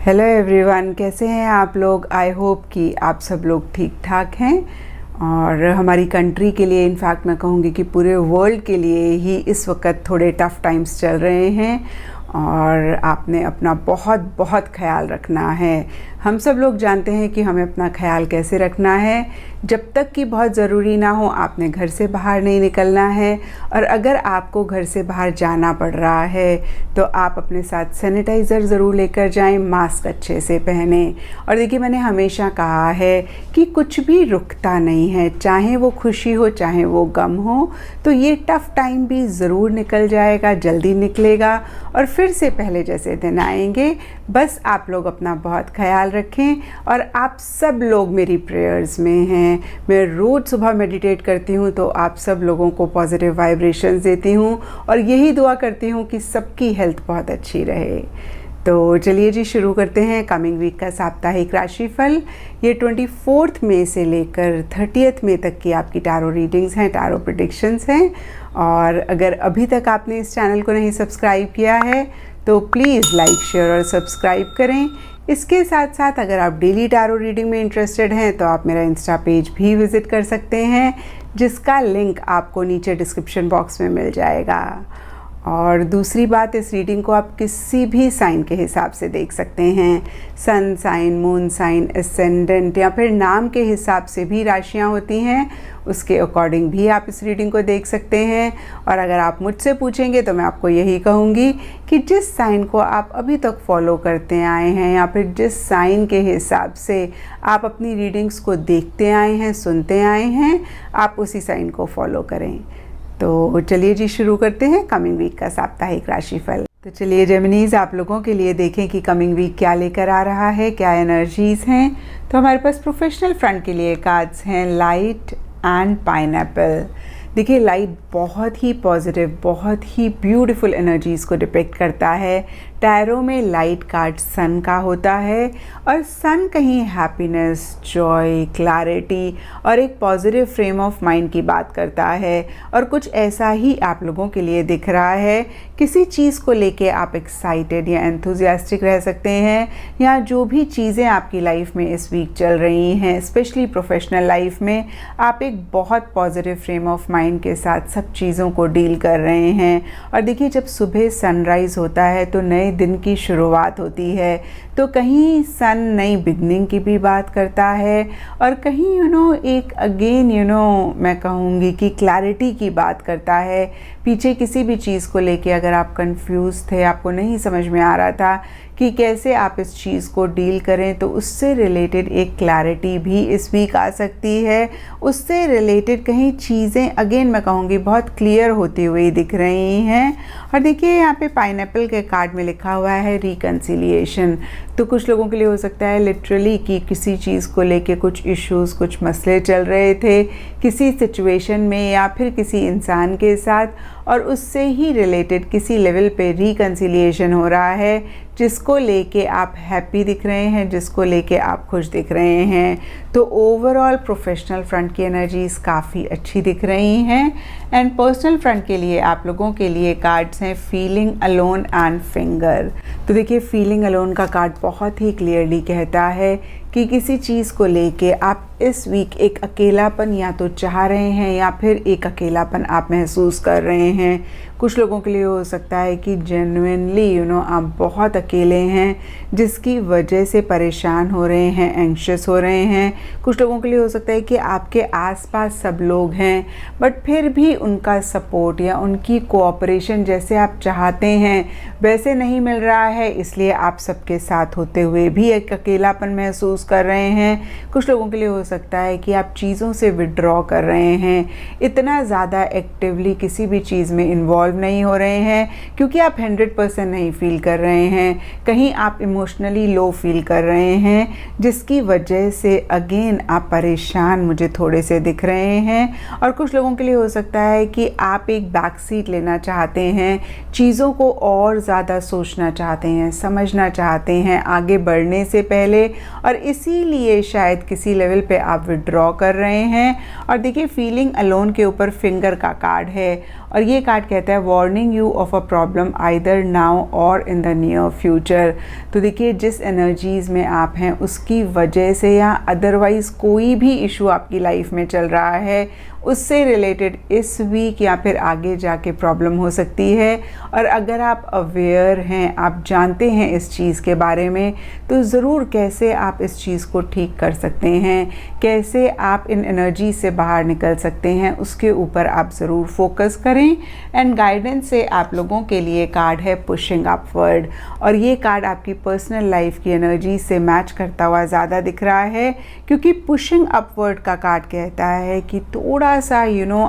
Hello everyone, कैसे हैं आप लोग। आई होप कि आप सब लोग ठीक ठाक हैं और हमारी कंट्री के लिए, इनफैक्ट मैं कहूँगी कि पूरे वर्ल्ड के लिए ही इस वक्त थोड़े टफ़ टाइम्स चल रहे हैं और आपने अपना बहुत बहुत ख्याल रखना है। हम सब लोग जानते हैं कि हमें अपना ख्याल कैसे रखना है। जब तक कि बहुत ज़रूरी ना हो आपने घर से बाहर नहीं निकलना है, और अगर आपको घर से बाहर जाना पड़ रहा है तो आप अपने साथ सैनिटाइज़र ज़रूर लेकर जाएं, मास्क अच्छे से पहने। और देखिए, मैंने हमेशा कहा है कि कुछ भी रुकता नहीं है, चाहे वो खुशी हो चाहे वो गम हो, तो ये टफ़ टाइम भी ज़रूर निकल जाएगा, जल्दी निकलेगा और फिर से पहले जैसे दिन आएंगे। बस आप लोग अपना बहुत ख्याल रखें और आप सब लोग मेरी प्रेयर्स में हैं। मैं रोज़ सुबह मेडिटेट करती हूँ तो आप सब लोगों को पॉजिटिव वाइब्रेशंस देती हूँ और यही दुआ करती हूँ कि सबकी हेल्थ बहुत अच्छी रहे। तो चलिए जी, शुरू करते हैं कमिंग वीक का साप्ताहिक राशिफल। ये 24 मई से लेकर 30 मई तक की आपकी टैरो रीडिंग्स हैं, टैरो प्रेडिक्शंस हैं। और अगर अभी तक आपने इस चैनल को नहीं सब्सक्राइब किया है तो प्लीज़ लाइक, शेयर और सब्सक्राइब करें। इसके साथ साथ अगर आप डेली टैरो रीडिंग में इंटरेस्टेड हैं तो आप मेरा इंस्टा पेज भी विज़िट कर सकते हैं, जिसका लिंक आपको नीचे डिस्क्रिप्शन बॉक्स में मिल जाएगा। और दूसरी बात, इस रीडिंग को आप किसी भी साइन के हिसाब से देख सकते हैं। Sun sign, moon sign, ascendant या फिर नाम के हिसाब से भी राशियां होती हैं, उसके अकॉर्डिंग भी आप इस रीडिंग को देख सकते हैं। और अगर आप मुझसे पूछेंगे तो मैं आपको यही कहूँगी कि जिस साइन को आप अभी तक फॉलो करते आए हैं या फिर जिस साइन के हिसाब से आप अपनी रीडिंग्स को देखते आए हैं, सुनते आए हैं, आप उसी साइन को फॉलो करें। तो चलिए जी, शुरू करते हैं कमिंग वीक का साप्ताहिक राशिफल। तो चलिए जेमिनीज, आप लोगों के लिए देखें कि कमिंग वीक क्या लेकर आ रहा है, क्या एनर्जीज़ हैं। तो हमारे पास प्रोफेशनल फ्रंट के लिए कार्ड्स हैं लाइट एंड पाइनएप्पल। देखिए, लाइट बहुत ही पॉजिटिव, बहुत ही ब्यूटीफुल एनर्जीज़ को डिपिक्ट करता है। टैरो में लाइट कार्ड सन का होता है और सन कहीं हैप्पीनेस, जॉय, क्लैरिटी और एक पॉजिटिव फ्रेम ऑफ माइंड की बात करता है। और कुछ ऐसा ही आप लोगों के लिए दिख रहा है। किसी चीज़ को लेके आप एक्साइटेड या एंथुजियास्टिक रह सकते हैं, या जो भी चीज़ें आपकी लाइफ में इस वीक चल रही हैं, स्पेशली प्रोफेशनल लाइफ में, आप एक बहुत पॉजिटिव फ्रेम ऑफ माइंड के साथ सब चीज़ों को डील कर रहे हैं। और देखिए, जब सुबह सनराइज़ होता है तो नए दिन की शुरुआत होती है, तो कहीं सन नई बिगनिंग की भी बात करता है और कहीं एक अगेन मैं कहूँगी कि क्लैरिटी की बात करता है। पीछे किसी भी चीज़ को लेके अगर आप कंफ्यूज थे, आपको नहीं समझ में आ रहा था कि कैसे आप इस चीज़ को डील करें, तो उससे रिलेटेड एक क्लैरिटी भी इस वीक आ सकती है। उससे रिलेटेड कहीं चीज़ें अगेन मैं कहूँगी बहुत क्लियर होती हुई दिख रही हैं। और देखिए, यहाँ पे पाइनएप्पल के कार्ड में लिखा हुआ है रिकन्सिलिएशन। तो कुछ लोगों के लिए हो सकता है लिटरली कि किसी चीज़ को लेके कुछ इश्यूज़, कुछ मसले चल रहे थे किसी सिचुएशन में या फिर किसी इंसान के साथ, और उससे ही रिलेटेड किसी लेवल पे रिकन्सिलिएशन हो रहा है, जिसको लेके आप हैप्पी दिख रहे हैं, जिसको लेके आप खुश दिख रहे हैं। तो ओवरऑल प्रोफेशनल फ्रंट की एनर्जीज़ काफ़ी अच्छी दिख रही हैं। एंड पर्सनल फ्रंट के लिए आप लोगों के लिए कार्ड्स हैं फीलिंग अलोन एंड फिंगर। तो देखिए, फीलिंग अलोन का कार्ड बहुत ही क्लियरली कहता है कि किसी चीज़ को लेके आप इस वीक एक अकेलापन या तो चाह रहे हैं या फिर एक अकेलापन आप महसूस कर रहे हैं। कुछ लोगों के लिए हो सकता है कि जेन्युइनली आप बहुत अकेले हैं, जिसकी वजह से परेशान हो रहे हैं, एंग्शियस हो रहे हैं। कुछ लोगों के लिए हो सकता है कि आपके आसपास सब लोग हैं, बट फिर भी उनका सपोर्ट या उनकी कोऑपरेशन जैसे आप चाहते हैं वैसे नहीं मिल रहा है, इसलिए आप सबके साथ होते हुए भी एक अकेलापन महसूस कर रहे हैं। कुछ लोगों के लिए हो सकता है कि आप चीज़ों से विड्रॉ कर रहे हैं, इतना ज़्यादा एक्टिवली किसी भी चीज़ में इन्वॉल्व नहीं हो रहे हैं क्योंकि आप 100% नहीं फील कर रहे हैं। कहीं आप इमोशनली लो फील कर रहे हैं, जिसकी वजह से अगेन आप परेशान मुझे थोड़े से दिख रहे हैं। और कुछ लोगों के लिए हो सकता है कि आप एक बैक सीट लेना चाहते हैं, चीज़ों को और ज़्यादा सोचना चाहते हैं, समझना चाहते हैं आगे बढ़ने से पहले, और इसीलिए शायद किसी लेवल पे आप विड्रॉ कर रहे हैं। और देखिए, फीलिंग अलोन के ऊपर फिंगर का कार्ड है और ये कार्ड कहता है warning you of a problem either now और इन द नियर फ्यूचर। तो देखिए जिस एनर्जीज़ में आप हैं उसकी वजह से या अदरवाइज़ कोई भी इशू आपकी लाइफ में चल रहा है उससे रिलेटेड इस वीक या फिर आगे जाके प्रॉब्लम हो सकती है। और अगर आप अवेयर हैं, आप जानते हैं इस चीज़ के बारे में, तो ज़रूर कैसे आप इस चीज़ को ठीक कर सकते हैं, कैसे आप इन एनर्जी से बाहर निकल सकते हैं, उसके ऊपर आप ज़रूर फोकस करें। एंड गाइडेंस से आप लोगों के लिए कार्ड है पुशिंग अपवर्ड, और ये कार्ड आपकी पर्सनल लाइफ की एनर्जी से मैच करता हुआ ज़्यादा दिख रहा है, क्योंकि पुशिंग अपवर्ड का कार्ड कहता है कि थोड़ा सा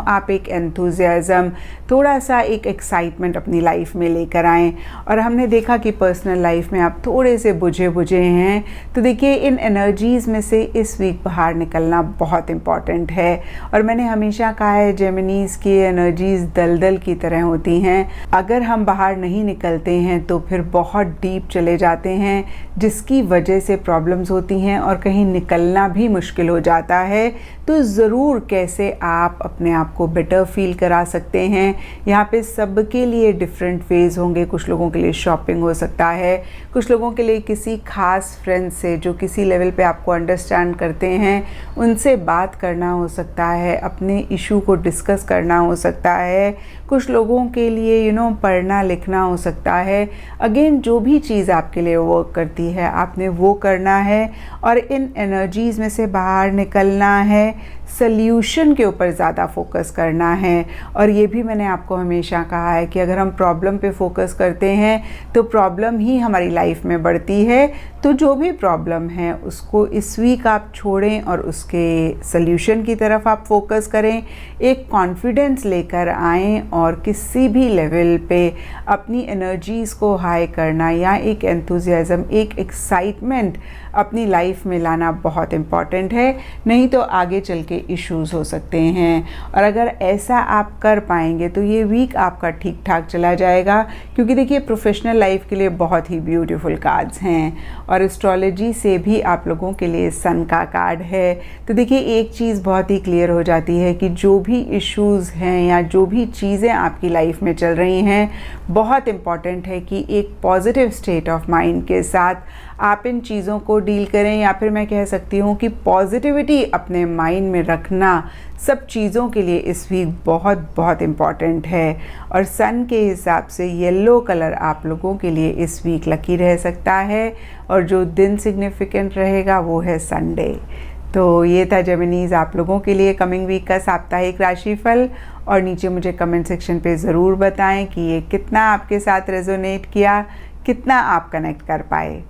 आप एक एंथुजियाज़म, थोड़ा सा एक एक्साइटमेंट अपनी लाइफ में लेकर आएँ। और हमने देखा कि पर्सनल लाइफ में आप थोड़े से बुझे हैं, तो देखिए इन एनर्जीज़ में से इस वीक बाहर निकलना बहुत इम्पॉर्टेंट है। और मैंने हमेशा कहा है जेमिनीज़ की एनर्जीज़ दलदल की तरह होती हैं, अगर हम बाहर नहीं निकलते हैं तो फिर बहुत डीप चले जाते हैं, जिसकी वजह से प्रॉब्लम्स होती हैं और कहीं निकलना भी मुश्किल हो जाता है। तो ज़रूर कैसे आप अपने आप को बेटर फील करा सकते हैं, यहाँ पे सबके लिए डिफरेंट वेज होंगे। कुछ लोगों के लिए शॉपिंग हो सकता है, कुछ लोगों के लिए किसी खास फ्रेंड से जो किसी लेवल पे आपको अंडरस्टैंड करते हैं उनसे बात करना हो सकता है, अपने इशू को डिस्कस करना हो सकता है। कुछ लोगों के लिए पढ़ना लिखना हो सकता है। अगेन जो भी चीज़ आपके लिए वर्क करती है आपने वो करना है और इन एनर्जीज़ में से बाहर निकलना है, सल्यूशन के ऊपर ज़्यादा फोकस करना है। और ये भी मैंने आपको हमेशा कहा है कि अगर हम प्रॉब्लम पे फोकस करते हैं तो प्रॉब्लम ही हमारी लाइफ में बढ़ती है। तो जो भी प्रॉब्लम है उसको इस वीक आप छोड़ें और उसके सल्यूशन की तरफ आप फोकस करें, एक कॉन्फिडेंस लेकर आएँ और किसी भी लेवल पे अपनी एनर्जीज़ को हाई करना या एक एंथुजियाज़म, एक एक्साइटमेंट अपनी लाइफ में लाना बहुत इम्पॉर्टेंट है, नहीं तो आगे चल के इश्यूज़ हो सकते हैं। और अगर ऐसा आप कर पाएंगे तो ये वीक आपका ठीक ठाक चला जाएगा, क्योंकि देखिए प्रोफेशनल लाइफ के लिए बहुत ही ब्यूटीफुल कार्ड्स हैं और एस्ट्रोलॉजी से भी आप लोगों के लिए सन का कार्ड है। तो देखिए एक चीज़ बहुत ही क्लियर हो जाती है कि जो भी इश्यूज़ हैं या जो भी चीज़ें आपकी लाइफ में चल रही हैं, बहुत इम्पॉर्टेंट है कि एक पॉजिटिव स्टेट ऑफ माइंड के साथ आप इन चीज़ों को डील करें, या फिर मैं कह सकती हूँ कि पॉजिटिविटी अपने माइंड में रखना सब चीज़ों के लिए इस वीक बहुत बहुत इम्पॉर्टेंट है। और सन के हिसाब से येलो कलर आप लोगों के लिए इस वीक लकी रह सकता है, और जो दिन सिग्निफिकेंट रहेगा वो है संडे। तो ये था जेमिनीज़ आप लोगों के लिए कमिंग वीक का साप्ताहिक राशिफल। और नीचे मुझे कमेंट सेक्शन पे ज़रूर बताएं कि ये कितना आपके साथ रेजोनेट किया, कितना आप कनेक्ट कर पाए।